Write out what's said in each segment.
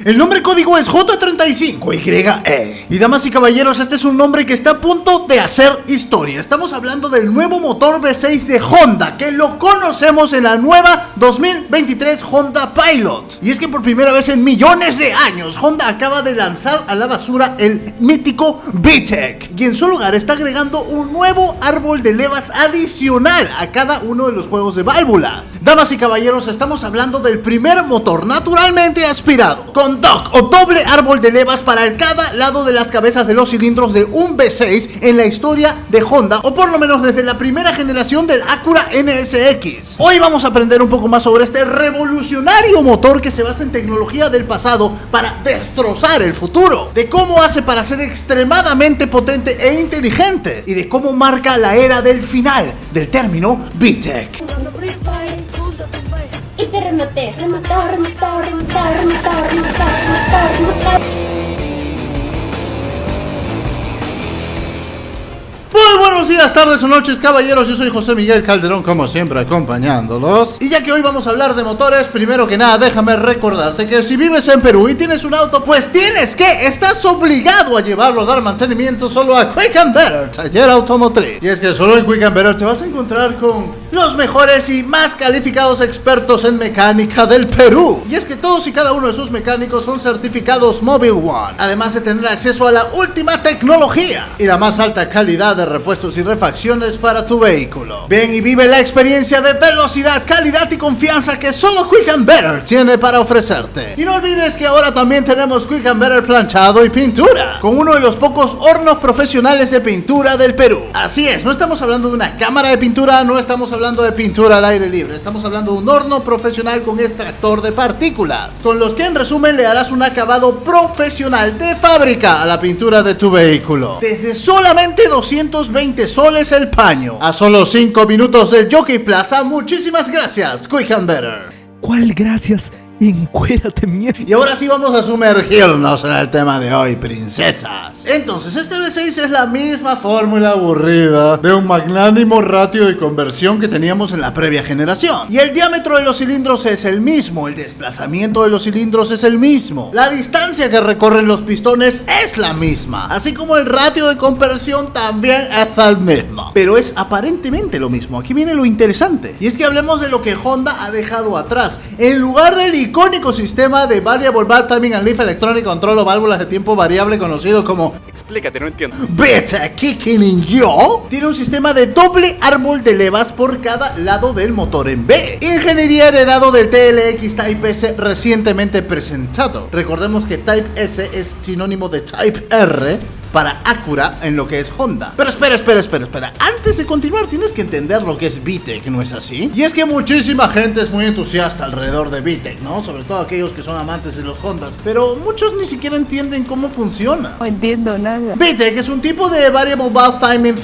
El nombre código es J35YE. Y damas y caballeros, este es un nombre que está a punto de hacer historia. Estamos hablando del nuevo motor V6 de Honda, que lo conocemos en la nueva 2023 Honda Pilot. Y es que por primera vez en millones de años, Honda acaba de lanzar a la basura el mítico VTEC. Y en su lugar está agregando un nuevo árbol de levas adicional a cada uno de los juegos de válvulas. Damas y caballeros, estamos hablando del primer motor naturalmente aspirado, con dock o doble árbol de levas para cada lado de las cabezas de los cilindros de un V6 en la historia de Honda, o por lo menos desde la primera generación del Acura NSX. Hoy vamos a aprender un poco más sobre este revolucionario motor que se basa en tecnología del pasado para destrozar el futuro, de cómo hace para ser extremadamente potente e inteligente, y de cómo marca la era del final del término VTEC. Y te rematé. Muy buenos días, tardes o noches, caballeros. Yo soy José Miguel Calderón, como siempre, acompañándolos. Y ya que hoy vamos a hablar de motores, primero que nada déjame recordarte que si vives en Perú y tienes un auto, pues estás obligado a llevarlo a dar mantenimiento solo a Quick and Better, taller automotriz. Y es que solo en Quick and Better te vas a encontrar con los mejores y más calificados expertos en mecánica del Perú. Y es que todos y cada uno de sus mecánicos son certificados Mobile One, además de tener acceso a la última tecnología y la más alta calidad de repuestos y refacciones para tu vehículo. Ven y vive la experiencia de velocidad, calidad y confianza que solo Quick and Better tiene para ofrecerte. Y no olvides que ahora también tenemos Quick and Better planchado y pintura, con uno de los pocos hornos profesionales de pintura del Perú. Así es, no estamos hablando de una cámara de pintura, no estamos hablando de pintura al aire libre, estamos hablando de un horno profesional con extractor de partículas, con los que en resumen le darás un acabado profesional de fábrica a la pintura de tu vehículo. Desde solamente 220 soles el paño, a solo 5 minutos del Jockey Plaza. Muchísimas gracias, Quick and Better. ¿Cuál gracias? Encuérate, mierda. Y ahora sí vamos a sumergirnos en el tema de hoy, princesas. Entonces, este V6 es la misma fórmula aburrida de un magnánimo ratio de conversión que teníamos en la previa generación. Y el diámetro de los cilindros es el mismo, el desplazamiento de los cilindros es el mismo, la distancia que recorren los pistones es la misma, así como el ratio de conversión también es el mismo. Pero es aparentemente lo mismo. Aquí viene lo interesante, y es que hablemos de lo que Honda ha dejado atrás. En lugar del icónico sistema de Variable Valve Timing and Leaf Electronic Control o válvulas de tiempo variable conocido como, explícate, no entiendo, Beta Kicking in Yo, tiene un sistema de doble árbol de levas por cada lado del motor en B. Ingeniería heredado del TLX Type S recientemente presentado. Recordemos que Type S es sinónimo de Type R para Acura en lo que es Honda. Pero espera. Antes de continuar tienes que entender lo que es VTEC, ¿no es así? Y es que muchísima gente es muy entusiasta alrededor de VTEC, ¿no? Sobre todo aquellos que son amantes de los Hondas, pero muchos ni siquiera entienden cómo funciona. No entiendo nada. VTEC es un tipo de Variable Valve Timing,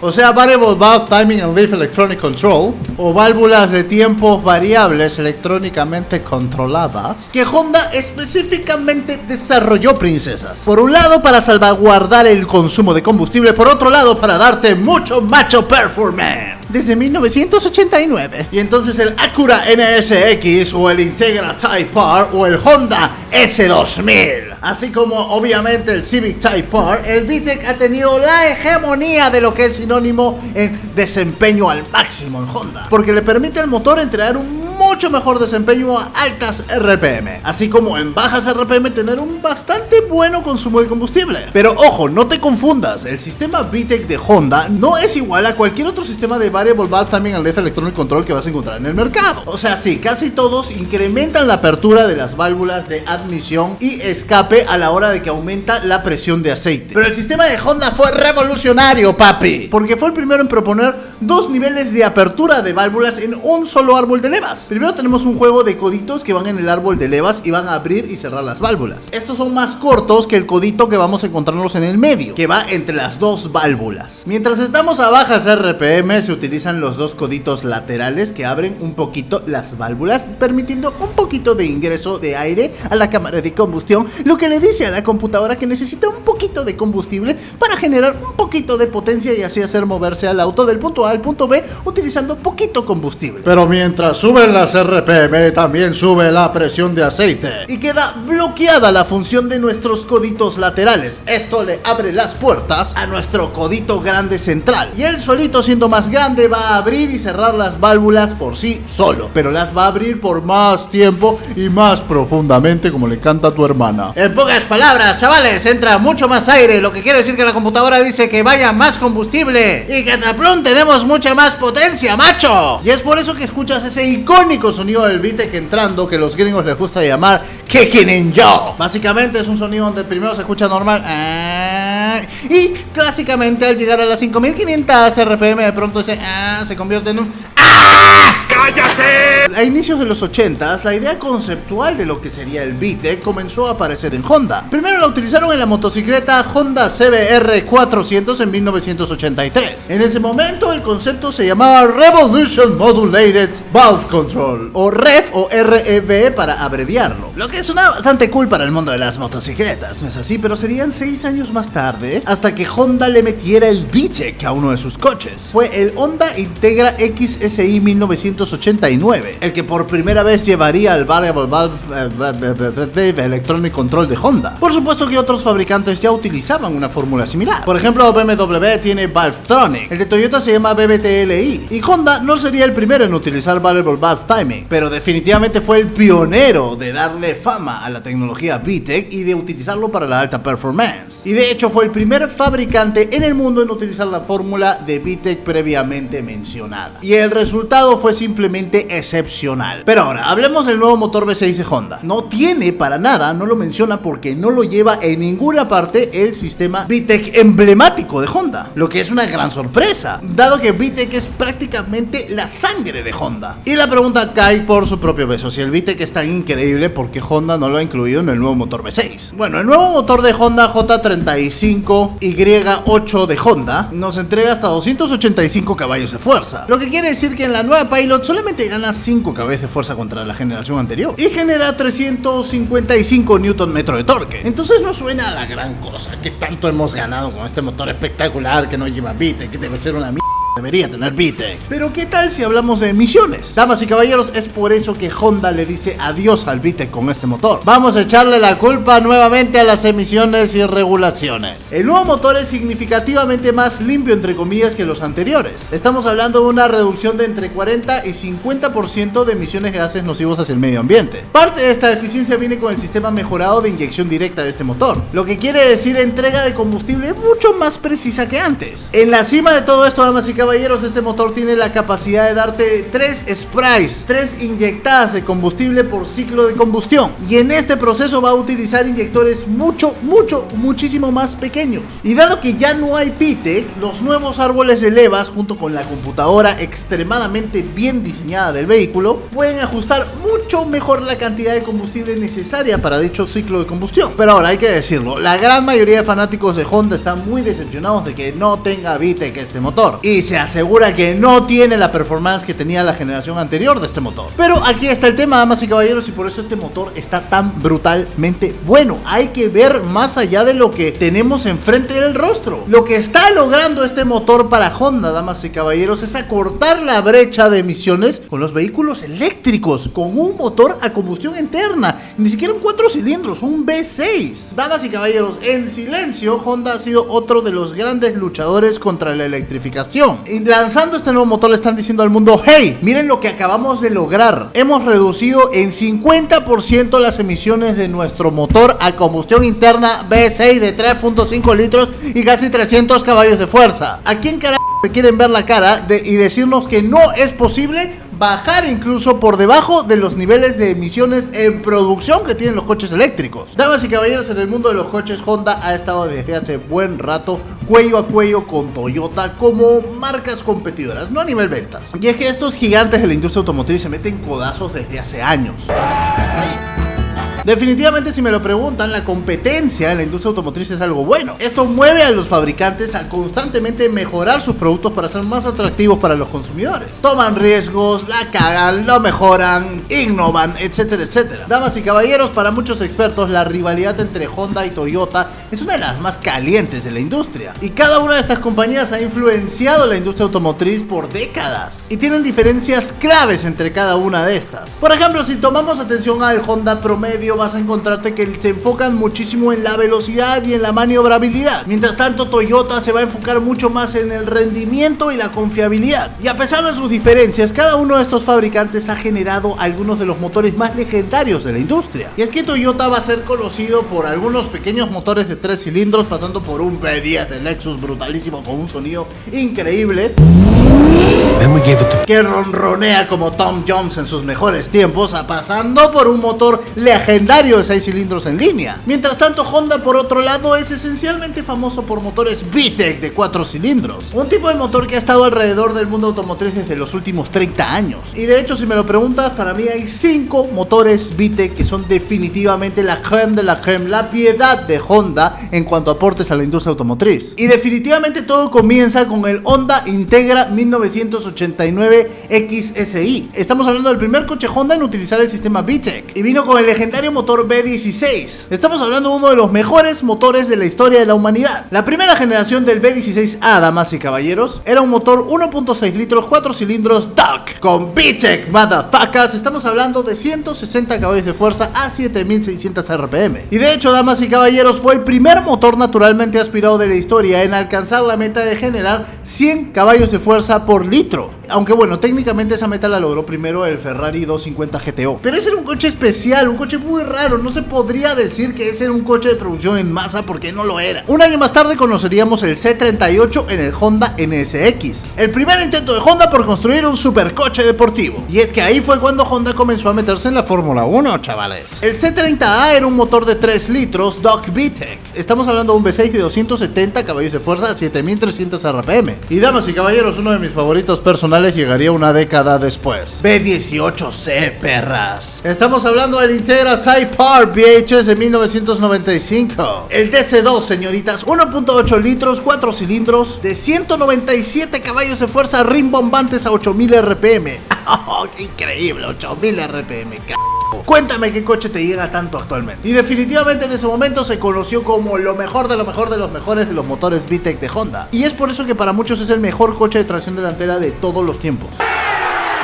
o sea, Variable Valve Timing and Leaf Electronic Control, o válvulas de tiempos variables electrónicamente controladas, que Honda específicamente desarrolló, princesas. Por un lado, para salvaguardar el consumo de combustible, por otro lado para darte mucho macho performance desde 1989. Y entonces el Acura NSX o el Integra Type R o el Honda S2000, así como obviamente el Civic Type R, el VTEC ha tenido la hegemonía de lo que es sinónimo en desempeño al máximo en Honda, porque le permite al motor entregar un mucho mejor desempeño a altas RPM, así como en bajas RPM tener un bastante bueno consumo de combustible. Pero ojo, no te confundas, el sistema VTEC de Honda no es igual a cualquier otro sistema de Variable Valve Timing and Leaf Electronic Control que vas a encontrar en el mercado. O sea, sí, casi todos incrementan la apertura de las válvulas de admisión y escape a la hora de que aumenta la presión de aceite. Pero el sistema de Honda fue revolucionario, papi, porque fue el primero en proponer dos niveles de apertura de válvulas en un solo árbol de levas. Primero tenemos un juego de coditos que van en el árbol de levas y van a abrir y cerrar las válvulas. Estos son más cortos que el codito que vamos a encontrarnos en el medio, que va entre las dos válvulas. Mientras estamos a bajas RPM, se utilizan los dos coditos laterales que abren un poquito las válvulas, permitiendo un poquito de ingreso de aire a la cámara de combustión, lo que le dice a la computadora que necesita un poquito de combustible para generar un poquito de potencia y así hacer moverse al auto del punto A al punto B utilizando poquito combustible. Pero mientras suben la las RPM también sube la presión de aceite y queda bloqueada la función de nuestros coditos laterales. Esto le abre las puertas a nuestro codito grande central y él solito, siendo más grande, va a abrir y cerrar las válvulas por sí solo, pero las va a abrir por más tiempo y más profundamente, como le canta a tu hermana. En pocas palabras, chavales, entra mucho más aire, lo que quiere decir que la computadora dice que vaya más combustible y que taplón tenemos mucha más potencia, macho. Y es por eso que escuchas ese icónico sonido del VTEC entrando, que los gringos les gusta llamar Kicking Yo. Básicamente es un sonido donde primero se escucha normal y clásicamente al llegar a las 5500 RPM de pronto ese se convierte en un ¡cállate! A inicios de los 80s, la idea conceptual de lo que sería el VTEC comenzó a aparecer en Honda. Primero la utilizaron en la motocicleta Honda CBR 400 en 1983. En ese momento el concepto se llamaba Revolution Modulated Valve Control, o REV o REV para abreviarlo, lo que suena bastante cool para el mundo de las motocicletas, ¿no es así? Pero serían 6 años más tarde hasta que Honda le metiera el VTEC a uno de sus coches. Fue el Honda Integra XSI 1989, el que por primera vez llevaría el Variable Valve Electronic Control de Honda. Por supuesto que otros fabricantes ya utilizaban una fórmula similar. Por ejemplo, BMW tiene Valvetronic, el de Toyota se llama BBTLI, y Honda no sería el primero en utilizar Variable Valve Timing, pero definitivamente fue el pionero de darle fama a la tecnología VTEC y de utilizarlo para la alta performance. Y de hecho fue el primer fabricante en el mundo en utilizar la fórmula de VTEC previamente mencionada. Y el resultado fue simplemente excepcional. Pero ahora, hablemos del nuevo motor V6 de Honda. No tiene para nada, no lo menciona porque no lo lleva en ninguna parte el sistema VTEC emblemático de Honda, lo que es una gran sorpresa, dado que VTEC es prácticamente la sangre de Honda. Y la pregunta cae por su propio peso: si el VTEC es tan increíble, ¿por qué Honda no lo ha incluido en el nuevo motor V6? Bueno, el nuevo motor de Honda J35Y8 de Honda nos entrega hasta 285 caballos de fuerza, lo que quiere decir que en la nueva Pilot solamente gana 5 caballos de fuerza contra la generación anterior y genera 355 Nm de torque. Entonces no suena a la gran cosa que tanto hemos ganado con este motor espectacular que no lleva VTEC, que debe ser una mierda. Debería tener VTEC. Pero ¿qué tal si hablamos de emisiones? Damas y caballeros, es por eso que Honda le dice adiós al VTEC con este motor. Vamos a echarle la culpa nuevamente a las emisiones y regulaciones. El nuevo motor es significativamente más limpio, entre comillas, que los anteriores. Estamos hablando de una reducción de entre 40 y 50% de emisiones de gases nocivos hacia el medio ambiente. Parte de esta eficiencia viene con el sistema mejorado de inyección directa de este motor, lo que quiere decir entrega de combustible mucho más precisa que antes. En la cima de todo esto, damas y caballeros, este motor tiene la capacidad de darte 3 sprays, 3 inyectadas de combustible por ciclo de combustión, y en este proceso va a utilizar inyectores muchísimo más pequeños. Y dado que ya no hay VTEC, los nuevos árboles de levas junto con la computadora extremadamente bien diseñada del vehículo pueden ajustar mucho mejor la cantidad de combustible necesaria para dicho ciclo de combustión. Pero ahora hay que decirlo, la gran mayoría de fanáticos de Honda están muy decepcionados de que no tenga VTEC este motor, y se asegura que no tiene la performance que tenía la generación anterior de este motor. Pero aquí está el tema, damas y caballeros, y por eso este motor está tan brutalmente bueno. Hay que ver más allá de lo que tenemos enfrente del rostro. Lo que está logrando este motor para Honda, damas y caballeros, es acortar la brecha de emisiones con los vehículos eléctricos, con un motor a combustión interna, ni siquiera un 4 cilindros, un V6. Damas y caballeros, en silencio, Honda ha sido otro de los grandes luchadores contra la electrificación. Y lanzando este nuevo motor le están diciendo al mundo: hey, miren lo que acabamos de lograr. Hemos reducido en 50% las emisiones de nuestro motor a combustión interna V6 de 3.5 litros y casi 300 caballos de fuerza. ¿A quién carajo te quieren ver la cara y decirnos que no es posible bajar incluso por debajo de los niveles de emisiones en producción que tienen los coches eléctricos? Damas y caballeros, en el mundo de los coches, Honda ha estado desde hace buen rato cuello a cuello con Toyota como marcas competidoras, no a nivel ventas. Y es que estos gigantes de la industria automotriz se meten codazos desde hace años. Definitivamente, si me lo preguntan, la competencia en la industria automotriz es algo bueno. Esto mueve a los fabricantes a constantemente mejorar sus productos para ser más atractivos para los consumidores. Toman riesgos, la cagan, lo mejoran, innovan, etcétera, etcétera. Damas y caballeros, para muchos expertos, la rivalidad entre Honda y Toyota es una de las más calientes de la industria. Y cada una de estas compañías ha influenciado la industria automotriz por décadas. Y tienen diferencias claves entre cada una de estas. Por ejemplo, si tomamos atención al Honda promedio, vas a encontrarte que se enfocan muchísimo en la velocidad y en la maniobrabilidad. Mientras tanto, Toyota se va a enfocar mucho más en el rendimiento y la confiabilidad. Y a pesar de sus diferencias, cada uno de estos fabricantes ha generado algunos de los motores más legendarios de la industria. Y es que Toyota va a ser conocido por algunos pequeños motores de 3 cilindros, pasando por un V10 de Lexus brutalísimo con un sonido increíble, que ronronea como Tom Jones en sus mejores tiempos, pasando por un motor legendario de 6 cilindros en línea. Mientras tanto, Honda, por otro lado, es esencialmente famoso por motores VTEC de 4 cilindros, un tipo de motor que ha estado alrededor del mundo automotriz desde los últimos 30 años. Y de hecho, si me lo preguntas, para mí hay 5 motores VTEC que son definitivamente la crème de la crème, la piedad de Honda en cuanto a aportes a la industria automotriz. Y definitivamente todo comienza con el Honda Integra 1989 XSI. Estamos hablando del primer coche Honda en utilizar el sistema VTEC, y vino con el legendario motor V16. Estamos hablando de uno de los mejores motores de la historia de la humanidad. La primera generación del V16A, damas y caballeros, era un motor 1.6 litros, 4 cilindros DOC con VTEC, motherfuckers. Estamos hablando de 160 caballos de fuerza a 7600 RPM. Y de hecho, damas y caballeros, fue el primer motor naturalmente aspirado de la historia en alcanzar la meta de generar 100 caballos de fuerza por litro. Aunque bueno, técnicamente esa meta la logró primero el Ferrari 250 GTO. Pero ese era un coche especial, un coche muy raro. No se podría decir que ese era un coche de producción en masa, porque no lo era. Un año más tarde conoceríamos el C38 en el Honda NSX, el primer intento de Honda por construir un supercoche deportivo. Y es que ahí fue cuando Honda comenzó a meterse en la Fórmula 1, chavales. El C30A era un motor de 3 litros DOC VTEC. Estamos hablando de un V6 de 270 caballos de fuerza a 7300 RPM. Y damas y caballeros, uno de mis favoritos personales llegaría una década después. V18C, perras. Estamos hablando del Integra Type R VHS de 1995. El DC2, señoritas, 1.8 litros, 4 cilindros, de 197 caballos de fuerza rimbombantes a 8000 RPM. ¡Oh, qué increíble! 8000 RPM, Cuéntame qué coche te llega tanto actualmente. Y definitivamente en ese momento se conoció como lo mejor de lo mejor de los mejores de los motores VTEC de Honda. Y es por eso que para muchos es el mejor coche de tracción delantera de todos los tiempos.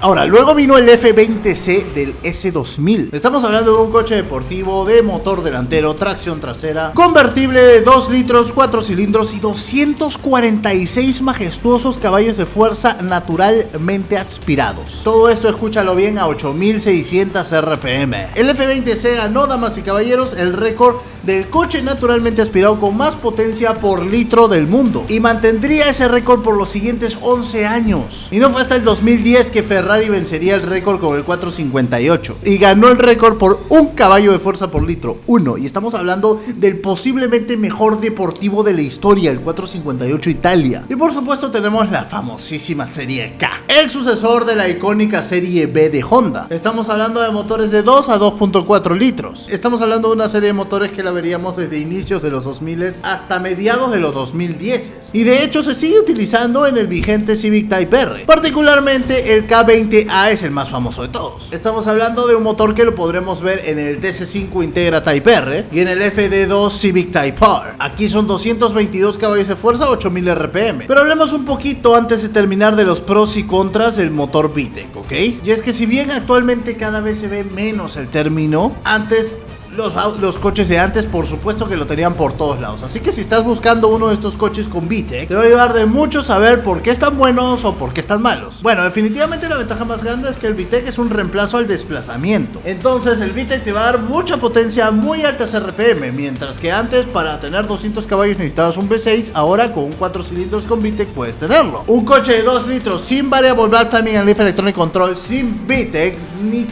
Ahora, luego vino el F20C del S2000. Estamos hablando de un coche deportivo de motor delantero, tracción trasera, convertible de 2 litros, 4 cilindros y 246 majestuosos caballos de fuerza naturalmente aspirados. Todo esto, escúchalo bien, a 8600 RPM. El F20C ganó, damas y caballeros, el récord del coche naturalmente aspirado con más potencia por litro del mundo, y mantendría ese récord por los siguientes 11 años. Y no fue hasta el 2010 que Ferrari vencería el récord con el 458 y ganó el récord por 1 caballo de fuerza por litro, 1. Y estamos hablando del posiblemente mejor deportivo de la historia, el 458 Italia. Y por supuesto tenemos la famosísima Serie K, el sucesor de la icónica Serie B de Honda. Estamos hablando de motores de 2 a 2.4 litros. Estamos hablando de una serie de motores que la veríamos desde inicios de los 2000 hasta mediados de los 2010. Y de hecho se sigue utilizando en el vigente Civic Type R. Particularmente el K20A es el más famoso de todos. Estamos hablando de un motor que lo podremos ver en el DC5 Integra Type R y en el FD2 Civic Type R. Aquí son 222 caballos de fuerza, 8000 RPM. Pero hablemos un poquito antes de terminar de los pros y contras del motor VTEC, ¿ok? Y es que si bien actualmente cada vez se ve menos el término, antes los coches de antes, por supuesto que lo tenían por todos lados. Así que si estás buscando uno de estos coches con VTEC, te va a ayudar de mucho saber por qué están buenos o por qué están malos. Bueno, definitivamente la ventaja más grande es que el VTEC es un reemplazo al desplazamiento. Entonces el VTEC te va a dar mucha potencia a muy altas RPM, mientras que antes para tener 200 caballos necesitabas un V6, ahora con un 4 cilindros con VTEC puedes tenerlo. Un coche de 2 litros sin Variable Valve Timing and Leaf Electronic Control, sin VTEC, ni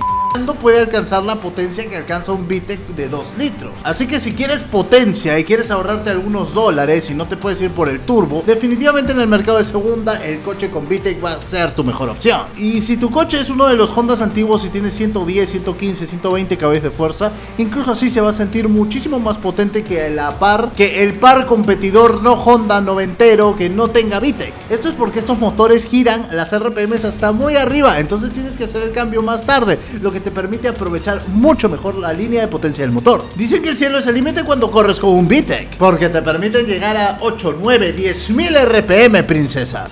puede alcanzar la potencia que alcanza un VTEC de 2 litros. Así que si quieres potencia y quieres ahorrarte algunos dólares y no te puedes ir por el turbo, definitivamente en el mercado de segunda el coche con VTEC va a ser tu mejor opción. Y si tu coche es uno de los Hondas antiguos y tiene 110, 115, 120 caballos de fuerza, incluso así se va a sentir muchísimo más potente que el par competidor no Honda noventero que no tenga VTEC. Esto es porque estos motores giran las RPMs hasta muy arriba, entonces tienes que hacer el cambio más tarde, lo que te permite aprovechar mucho mejor la línea de potencia del motor. Dicen que el cielo es el límite cuando corres con un VTEC, porque te permiten llegar a 8, 9, 10 mil RPM, princesa.